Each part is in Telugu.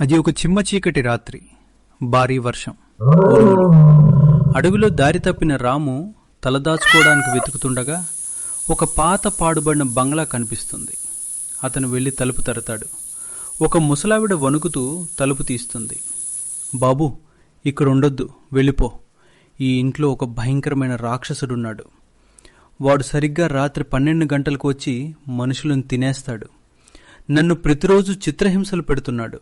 అది ఒక చిమ్మ చీకటి రాత్రి. భారీ వర్షం, ఉరుములు. అడవిలో దారి తప్పిన రాము తలదాచుకోవడానికి వెతుకుతుండగా ఒక పాత పాడుబడిన బంగ్లా కనిపిస్తుంది. అతను వెళ్ళి తలుపు తడతాడు. ఒక ముసలావిడ వణుకుతూ తలుపు తీస్తుంది. బాబూ, ఇక్కడ ఉండొద్దు, వెళ్ళిపో. ఈ ఇంట్లో ఒక భయంకరమైన రాక్షసుడున్నాడు. వాడు సరిగ్గా రాత్రి 12 గంటలకు వచ్చి మనుషులను తినేస్తాడు. నన్ను ప్రతిరోజు చిత్రహింసలు పెడుతున్నాడు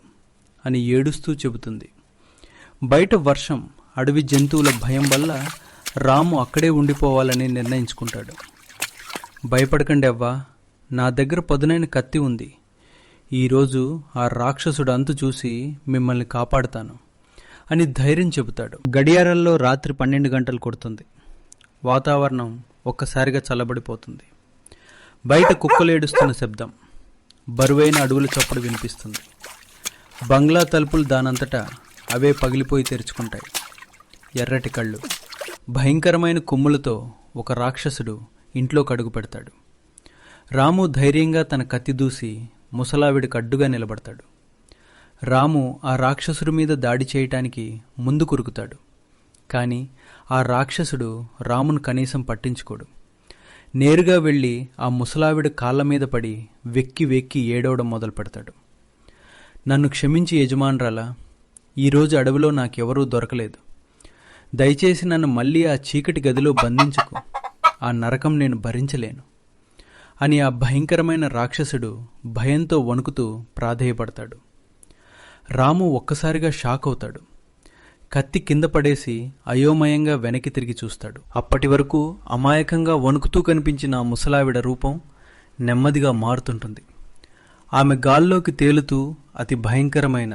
అని ఏడుస్తూ చెబుతుంది. బయట వర్షం, అడవి జంతువుల భయం వల్ల రాము అక్కడే ఉండిపోవాలని నిర్ణయించుకుంటాడు. భయపడకండి అవ్వా, నా దగ్గర పదునైన కత్తి ఉంది. ఈరోజు ఆ రాక్షసుడు అంతు చూసి మిమ్మల్ని కాపాడుతాను అని ధైర్యం చెబుతాడు. గడియారాల్లో రాత్రి 12 గంటలు కొడుతుంది. వాతావరణం ఒక్కసారిగా చల్లబడిపోతుంది. బయట కుక్కలేడుస్తున్న శబ్దం, బరువైన అడుగుల చప్పుడు వినిపిస్తుంది. బంగ్లా తలుపులు దానంతటా అవే పగిలిపోయి తెరుచుకుంటాయి. ఎర్రటి కళ్ళు, భయంకరమైన కొమ్ములతో ఒక రాక్షసుడు ఇంట్లోకి అడుగు పెడతాడు. రాము ధైర్యంగా తన కత్తి దూసి ముసలావిడికి అడ్డుగా నిలబడతాడు. రాము ఆ రాక్షసుడి మీద దాడి చేయటానికి ముందు కురుకుతాడు. కానీ ఆ రాక్షసుడు రామును కనీసం పట్టించుకోడు. నేరుగా వెళ్ళి ఆ ముసలావిడ కాళ్ళ మీద పడి వెక్కి వెక్కి ఏడవడం మొదలు పెడతాడు. నన్ను క్షమించి యజమానురాలా, ఈరోజు అడవిలో నాకెవరూ దొరకలేదు. దయచేసి నన్ను మళ్ళీ ఆ చీకటి గదిలో బంధించకు. ఆ నరకం నేను భరించలేను అని ఆ భయంకరమైన రాక్షసుడు భయంతో వణుకుతూ ప్రాధేయపడతాడు. రాము ఒక్కసారిగా షాక్ అవుతాడు. కత్తి కింద పడేసి అయోమయంగా వెనక్కి తిరిగి చూస్తాడు. అప్పటి వరకు అమాయకంగా వణుకుతూ కనిపించిన ఆ ముసలావిడ రూపం నెమ్మదిగా మారుతుంటుంది. ఆమె గాల్లోకి తేలుతూ అతి భయంకరమైన,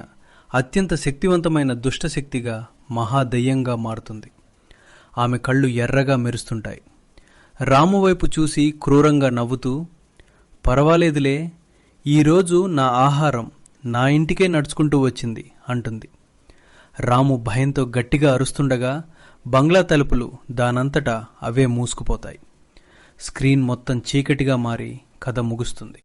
అత్యంత శక్తివంతమైన దుష్టశక్తిగా మహాదయ్యంగా మారుతుంది. ఆమె కళ్ళు ఎర్రగా మెరుస్తుంటాయి. రాము వైపు చూసి క్రూరంగా నవ్వుతూ, పర్వాలేదులే, ఈరోజు నా ఆహారం నా ఇంటికే నడుచుకుంటూ వచ్చింది అంటుంది. రాము భయంతో గట్టిగా అరుస్తుండగా బంగ్లా తలుపులు దానంతటా అవే మూసుకుపోతాయి. స్క్రీన్ మొత్తం చీకటిగా మారి కథ ముగుస్తుంది.